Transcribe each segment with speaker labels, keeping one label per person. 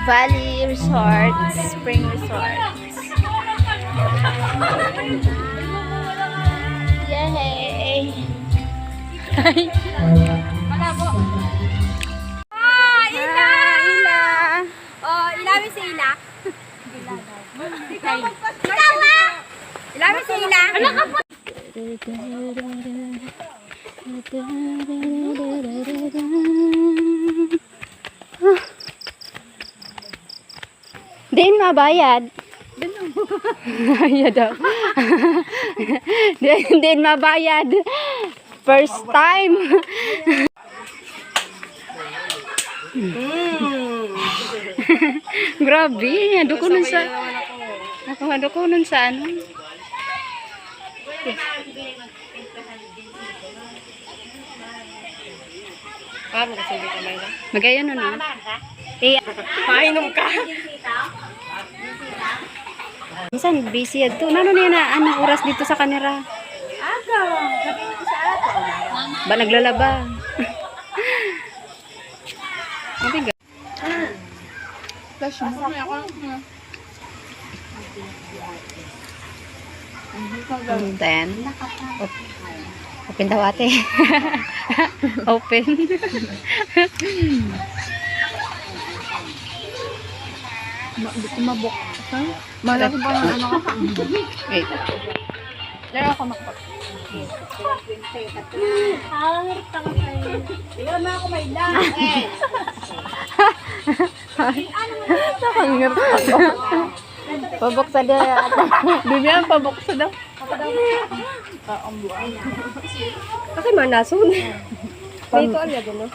Speaker 1: Valley Resort, Spring Resort. Yay!
Speaker 2: Ila!
Speaker 1: Ila!
Speaker 2: Oh, ilawin si Ila. Ikaw nga! Ilawin si Ila. Ano ka po?
Speaker 1: Din mabayad. Ayun daw. Din mabayad. First time. Grabe, aduko nun sa aduko nun sa ano.
Speaker 2: Paano kasi hindi ka mayroon?
Speaker 1: Magayon nun ah.
Speaker 2: Mainom ka.
Speaker 1: Minsan busy ato. Nano niya na anong oras dito sa kanira?
Speaker 2: Aga, gabi mo sa ato.
Speaker 1: Ba naglalaba? Ano ga?
Speaker 2: Flash mo na ako.
Speaker 1: Then, open daw ate. Open.
Speaker 2: Kumabok. Malaki pa ng ano ka.
Speaker 1: Wait.
Speaker 2: Diyan ako makapag. Ilan na ako may lang.
Speaker 1: Nakangir ako. Pabuksa daw ate.
Speaker 2: Bibiyan, pabuksa daw. Kasi manasun. Dito alya doon, no?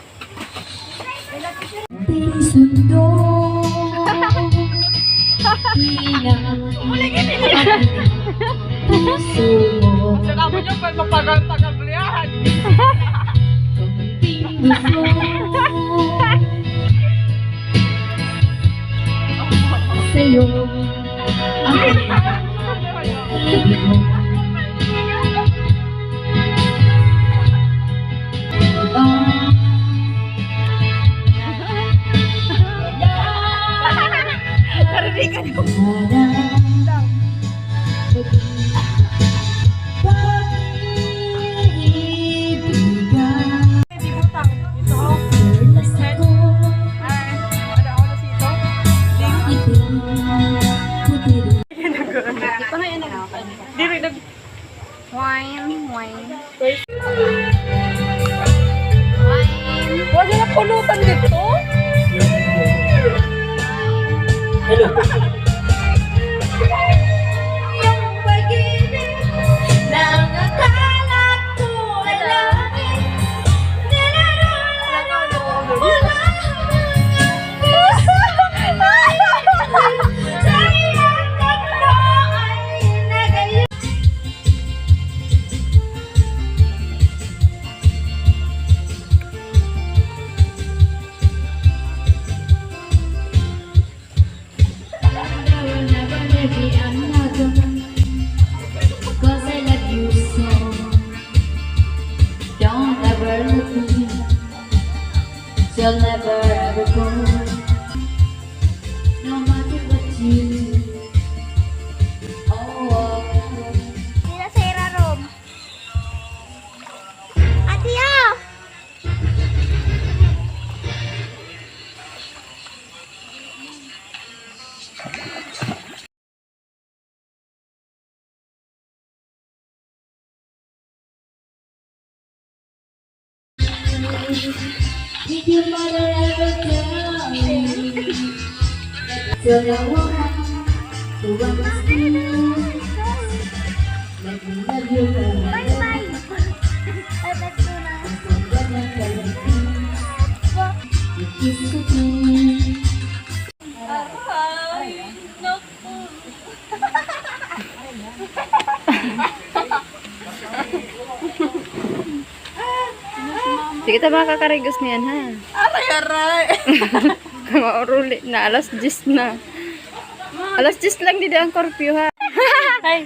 Speaker 2: Saka mo niyo pa mapagal-pagal-bliyahan.
Speaker 3: Sa'yo
Speaker 1: Wine, wine.
Speaker 2: Wala na pulutan dito.
Speaker 3: yung pag-ibig ng akala ko ay langit nilalaman mo lang ang puso sa iyong tatlo ay nagayon. Cause I love you so. Don't ever look me. You'll never ever go. No matter what you do. Oh,
Speaker 2: Sila sa Irarom. Atiyo!
Speaker 3: did your mother ever tell you that you're the one who understands? Let me love you more.
Speaker 2: Bye-bye! Ay, ba't ko na?
Speaker 3: You kiss again.
Speaker 2: Ay, naku.
Speaker 1: Di kita makakarigos niyan ha.
Speaker 2: Aray!
Speaker 1: Mauruli na. Alas 10 na. Alas 10 lang dito ang curfew ha.
Speaker 2: Ay,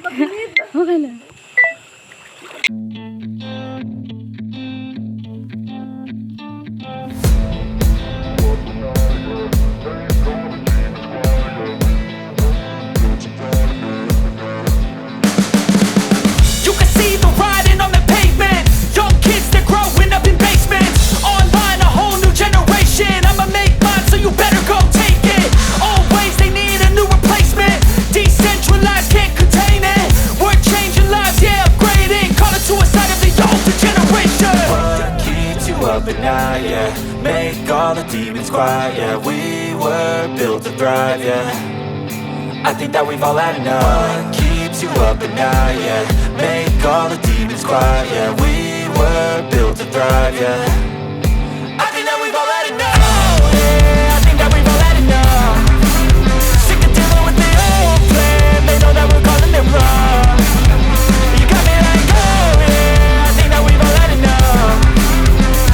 Speaker 1: Okay na.
Speaker 4: night, yeah. Make all the demons quiet, yeah. We were built to thrive, yeah. I think that we've all had enough. What keeps you up at night, yeah. Make all the demons quiet, yeah. We were built to thrive, yeah. I think that we've all had enough. Oh, yeah, I think that we've all had enough. Sick of dealing with the old plan. They know that we're calling it wrong. You got me like, oh yeah, I think that we've all had enough.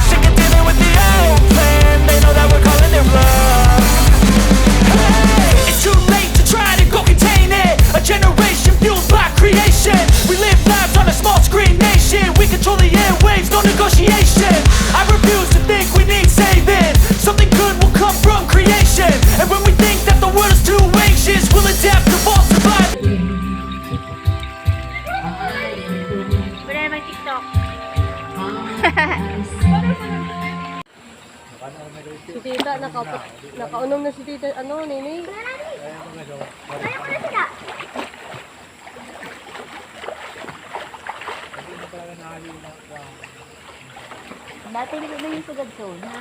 Speaker 4: Sick of dealing with the old plan. They know that we're calling it wrong. Hey, it's too late to try to go contain it. A generation fueled by creation. We live lives on a small screen nation. We control the airwaves, no negotiation. I refuse to think we need saving. Something good will come from creation. And when we think that the world is too anxious, we'll adapt to fall survive.
Speaker 1: Wala naman TikTok.
Speaker 2: Si tita, nakaunom na si tita, ano, nini?
Speaker 3: Dati hindi na yung sugad zone, ha?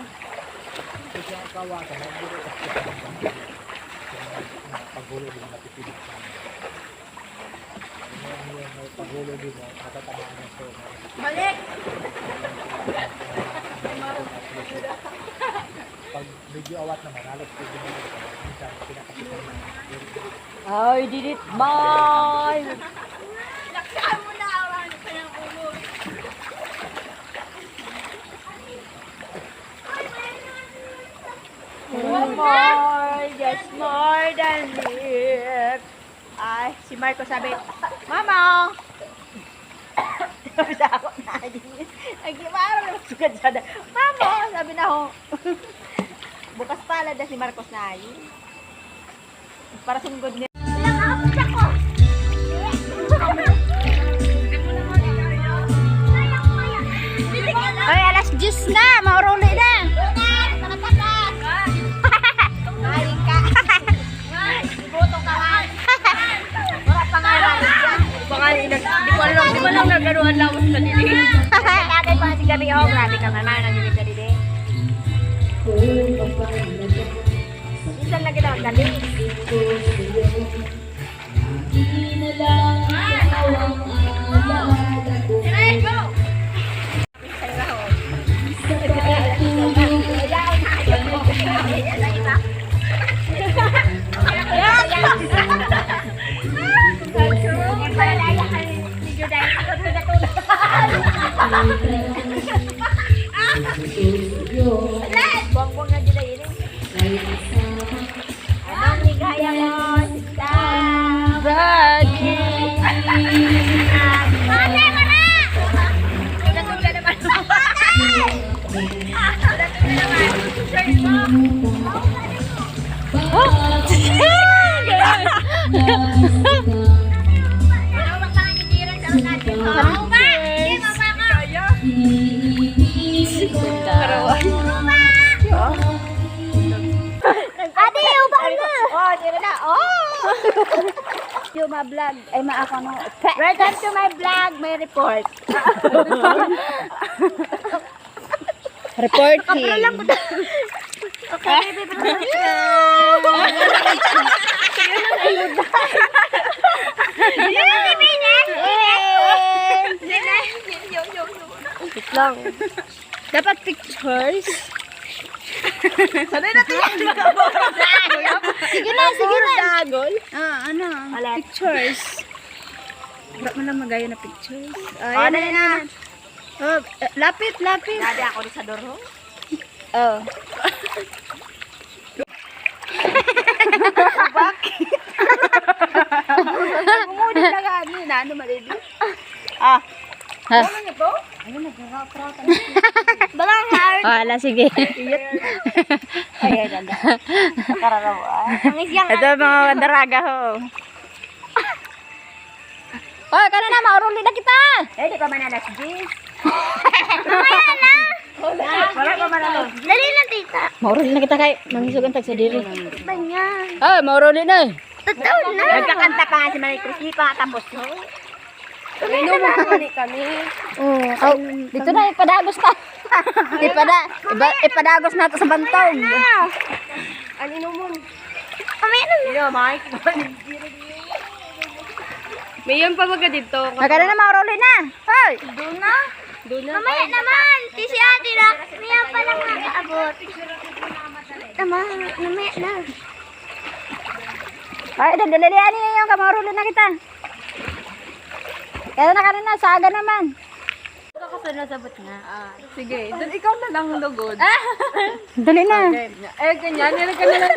Speaker 1: Balik!
Speaker 3: I did it, bye!
Speaker 1: Laksahan mo na! Awan pa ng ulo.
Speaker 3: More, just more than live. Ay, si Marco sabi, Mama! Sabi sa ako na, nag-iwaro na sugad siya. Mama! Sabi na ho. Bukas pala na si Marcos na ayun. Para sunggod niya.
Speaker 1: Ay, alas 10 na! Mauruli na!
Speaker 3: Maling ka. Iboto ka lang. Wala pangalan dyan.
Speaker 2: Di ko alam na ganuhan lang sa nini.
Speaker 3: Kagay pa si Gabi. Oh, grabe ka naman. Nangyayari ka din eh. Minsan lagi daw gabi. Buang-buang na dyan ini. Anong ligaya mo?
Speaker 1: Bagi!
Speaker 3: Tula-tula naman.
Speaker 1: Ate, ubah na!
Speaker 3: Oh, tira na. Oh!
Speaker 1: Yung mga vlog, ay maako no.
Speaker 3: Welcome to my vlog, my report.
Speaker 1: Reporting.
Speaker 3: Okay,
Speaker 2: Lang.
Speaker 1: Dapat pictures.
Speaker 3: Sanay na ito yan.
Speaker 1: Sige na, sige na.
Speaker 2: Dagol.
Speaker 1: Ano?
Speaker 3: Ulit.
Speaker 1: Pictures. Wala mo lang magaya na pictures.
Speaker 3: Oh, dali na.
Speaker 1: Oh, lapit, lapit.
Speaker 3: Nadi ako di sa doro.
Speaker 1: Oh.
Speaker 3: Umudi na gani na ano malili. Ah.
Speaker 1: Ha?
Speaker 3: Ano niyo to? Ano nagkaka-prata?
Speaker 1: Balang heart. Wala, sige.
Speaker 3: Ay, ganda. Kararawa. Ang isyang.
Speaker 1: Ito mga daraga ho. Oh, kana na, mauruli na kita.
Speaker 3: Eh, di pa manalas, Jis.
Speaker 1: Mamaya na.
Speaker 3: Wala pa manalas.
Speaker 1: Dali na, tita. Mauruli na kita kay mangisugan tag sa diri.
Speaker 3: Banya.
Speaker 1: Ah, mauruli na. Totoo na.
Speaker 3: Nagkakanta pa nga si Manay Chris. Di pa tapos.
Speaker 2: Inom mo kami.
Speaker 1: Oh, dito na ipadagos ta. Ipadagos na to sa bantog.
Speaker 2: Ano inom mo?
Speaker 3: Yo, Mike.
Speaker 2: May yan pa baga dito.
Speaker 1: Magkano na mauruli na. Hoy.
Speaker 2: Doon na.
Speaker 3: Mamaya naman. Si ate na. Maya pa lang nakaabot. Tama. Mamaya na.
Speaker 1: Ay, dalian niyo yung kamauruli na kita. Kaya na kanina, saga naman.
Speaker 2: Sige, doon ikaw na lang lugod.
Speaker 1: Dali na.
Speaker 2: Ganyan. Yan ka na lang.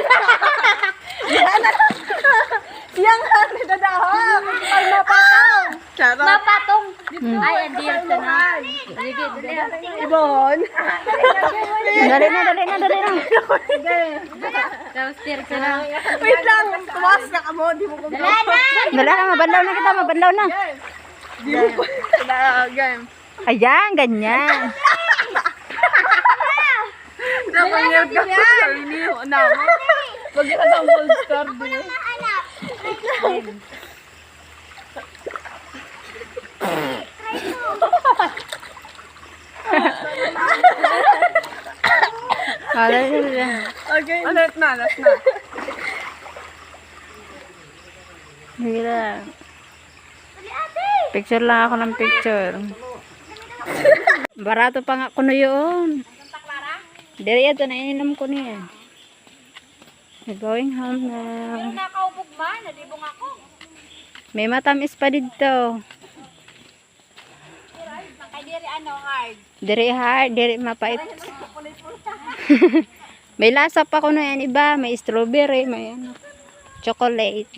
Speaker 2: Siyang hari dadahon. Ay, mapatong. Charot.
Speaker 3: Mapatong. Ay, andir ka na. Sige,
Speaker 2: Ibon.
Speaker 1: Dali na.
Speaker 3: Tapos tir ka na.
Speaker 2: Wait lang. Tumas na ka mo. Di mo ko.
Speaker 1: Dala na, mabanlaw na kita, mabanlaw na.
Speaker 2: Di mo ko. Game.
Speaker 1: Ayan, ganyan.
Speaker 2: Nakangit ka pa sa inyo. Naman. Pag yan ang gold star din.
Speaker 1: Dali.
Speaker 2: Okay. Last na.
Speaker 1: Sige lang. Picture lang ako ng picture. Barato pa nga kuno yun. Diri ito na ininom ko niya. We're going home now.
Speaker 3: Nakaubog man. Nalibong ako.
Speaker 1: May matamis pa dito.
Speaker 3: Kay diri hard.
Speaker 1: Diri hard, diri mapait. May lasa pa kuno yan iba. May strawberry, may ano. Chocolate.